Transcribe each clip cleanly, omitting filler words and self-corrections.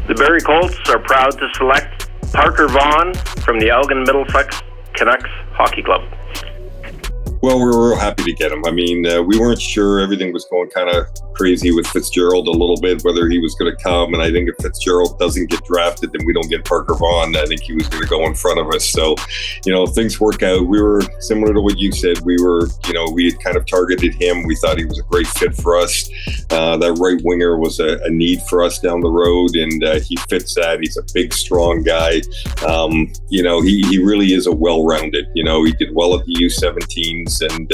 The Barrie Colts are proud to select Parker Vaughan from the Elgin Middlesex Canucks Hockey Club. Well, we were real happy to get him. I mean, we weren't sure. Everything was going kind of crazy with Fitzgerald a little bit, whether he was going to come. And I think if Fitzgerald doesn't get drafted, then we don't get Parker Vaughan. I think he was going to go in front of us. So, things work out. We were similar to what you said. We had kind of targeted him. We thought he was a great fit for us. That right winger was a need for us down the road, and he fits that. He's a big, strong guy. He really is a well-rounded. He did well at the U17s. And,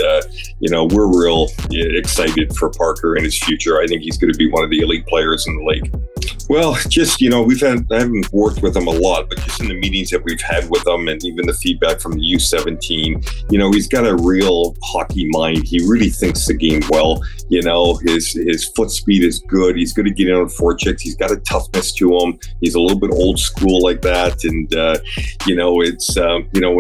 we're real excited for Parker and his future. I think he's going to be one of the elite players in the league. Well, just, I haven't worked with him a lot, but just in the meetings that we've had with him and even the feedback from the U17, he's got a real hockey mind. He really thinks the game well. His foot speed is good. He's good at getting on forechecks. He's got a toughness to him. He's a little bit old school like that. And,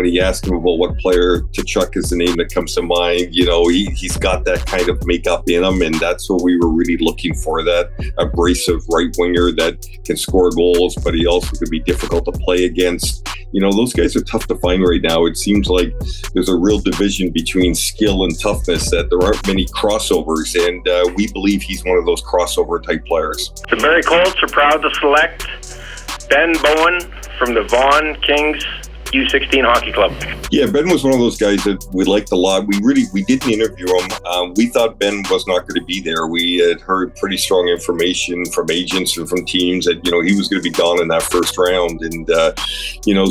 when you ask him about what player, Tkachuk is the name that comes to mind, he's got that kind of makeup in him. And that's what we were really looking for, that abrasive right winger that can score goals, but he also could be difficult to play against. Those guys are tough to find right now. It seems like there's a real division between skill and toughness, that there aren't many crossovers, and we believe he's one of those crossover type players. The Barrie Colts are proud to select Ben Bowen from the Vaughan Kings U16 Hockey Club. Yeah, Ben was one of those guys that we liked a lot. We didn't interview him. We thought Ben was not going to be there. We had heard pretty strong information from agents and from teams that, he was going to be gone in that first round. And,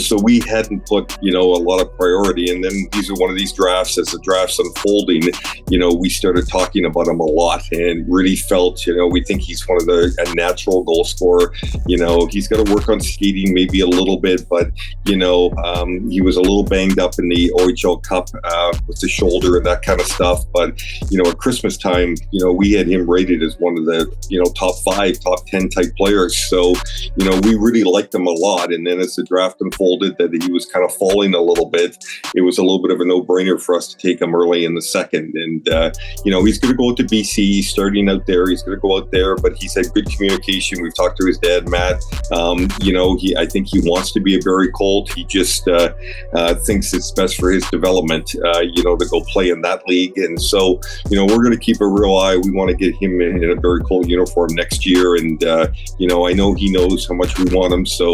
so we hadn't put, a lot of priority. And then these are one of these drafts, as the draft's unfolding, we started talking about him a lot and really felt, we think he's one of a natural goal scorer. He's got to work on skating maybe a little bit, but, he was a little banged up in the OHL Cup with the shoulder and that kind of stuff. But, at Christmas time, we had him rated as one of the, top 5, top 10 type players. So, we really liked him a lot. And then as the draft unfolded, that he was kind of falling a little bit, it was a little bit of a no-brainer for us to take him early in the second. And, he's going to go out to BC. He's starting out there. He's going to go out there, but he's had good communication. We've talked to his dad, Matt. I think he wants to be a Barrie Colt. He just thinks it's best for his development, to go play in that league. And so, we're going to keep a real eye. We want to get him in a Barrie Colt uniform next year. And, I know he knows how much we want him. So,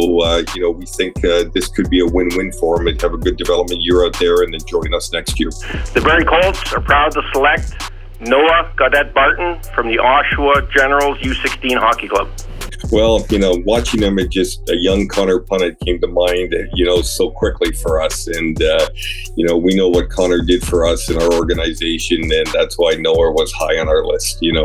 we think this could be a win-win for him and have a good development year out there and then join us next year. The Barrie Colts are proud to select Noah Gaudette Barton from the Oshawa Generals U16 Hockey Club. Well, watching him, a young Connor Punnett came to mind, so quickly for us. And, we know what Connor did for us in our organization, and that's why Noah was high on our list. He's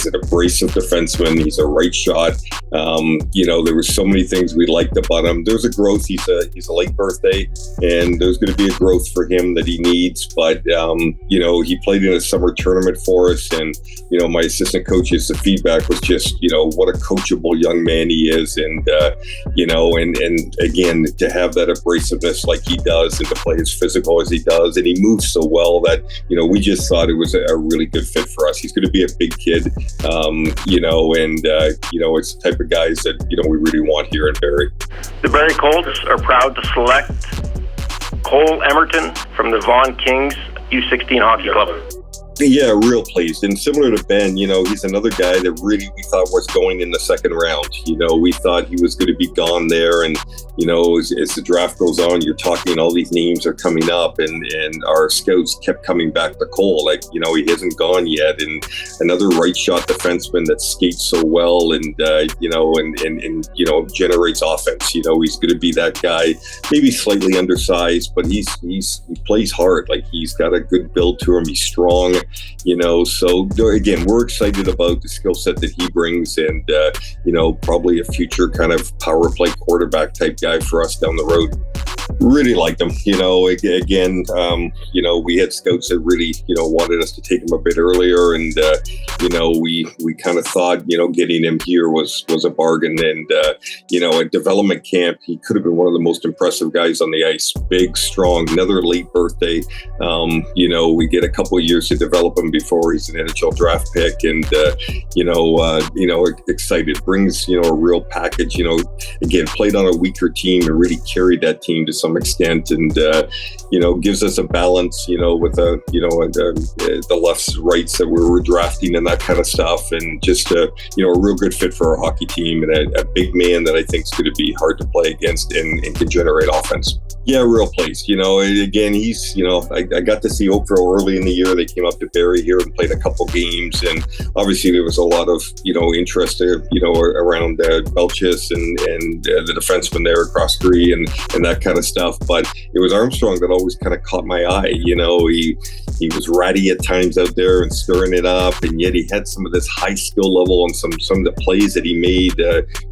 an abrasive defenseman. He's a right shot. There were so many things we liked about him. There's a growth. He's a late birthday, and there's going to be a growth for him that he needs. But, he played in a summer tournament for us, and, my assistant coaches, the feedback was just, what a coachable young man he is. And, and again, to have that abrasiveness like he does and to play as physical as he does, and he moves so well that, we just thought it was a really good fit for us. He's going to be a big kid, it's the type of guys that, we really want here in Barrie. The Barrie Colts are proud to select Cole Emerton from the Vaughan Kings U16 Hockey Club. Yeah, real pleased. And similar to Ben, he's another guy that really we thought was going in the second round. We thought he was going to be gone there. And, as the draft goes on, you're talking, all these names are coming up, and our scouts kept coming back to Cole. Like, he hasn't gone yet. And another right shot defenseman that skates so well and generates offense. He's going to be that guy, maybe slightly undersized, but he plays hard. Like, he's got a good build to him. He's strong. So again, we're excited about the skill set that he brings, and probably a future kind of power play quarterback type guy for us down the road. Really liked him. We had scouts that really wanted us to take him a bit earlier, and we kind of thought, getting him here was a bargain. And, at development camp, he could have been one of the most impressive guys on the ice. Big, strong, another late birthday. We get a couple of years to develop him before he's an NHL draft pick. And, excited, brings, a real package, again, played on a weaker team and really carried that team to some extent. And, gives us a balance, with the lefts, rights that we were drafting and that kind of stuff. And just, a real good fit for our hockey team, and a big man that I think is going to be hard to play against and can generate offense. Yeah, real place. Again, he's, I got to see Oakville early in the year. They came up to Barrie here and played a couple games. And obviously there was a lot of, interest, around Belchis and the defenseman there across three and that kind of stuff. But it was Armstrong that always kind of caught my eye. He was ratty at times out there and stirring it up. And yet he had some of this high skill level on some of the plays that he made,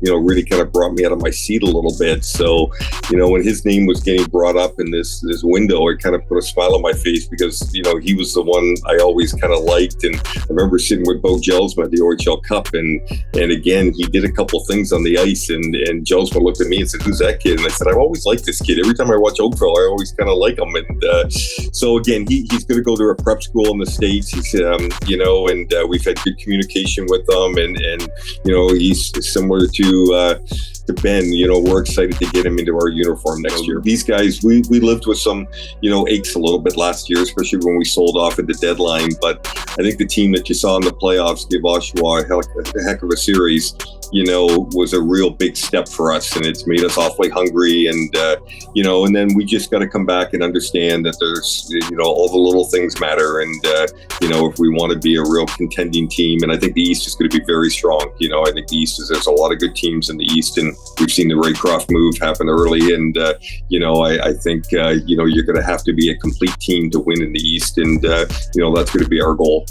really kind of brought me out of my seat a little bit. So, when his name was getting brought up in this window, it kind of put a smile on my face because, he was the one I always kind of liked. And I remember sitting with Bo Jelsma at the OHL Cup. And again, he did a couple things on the ice. And Jelsma looked at me and said, "Who's that kid?" And I said, "I've always liked this kid. Every time I watch Oakville, I always kind of like him." And so again, he's going to go to a prep school in the States. He's, and we've had good communication with him. And he's similar to Ben. We're excited to get him into our uniform next year. These guys, we lived with some, aches a little bit last year, especially when we sold off at the deadline. But I think the team that you saw in the playoffs give Oshawa a heck of a series, was a real big step for us. And it's made us awfully hungry. And, and then we just got to come back and understand that there's, all the little things matter. And, if we want to be a real contending team, and I think the East is going to be very strong. I think the East there's a lot of good tems in the East, and we've seen the Raycroft move happen early. And, I think, you're going to have to be a complete team to win in the East. And, that's going to be our goal.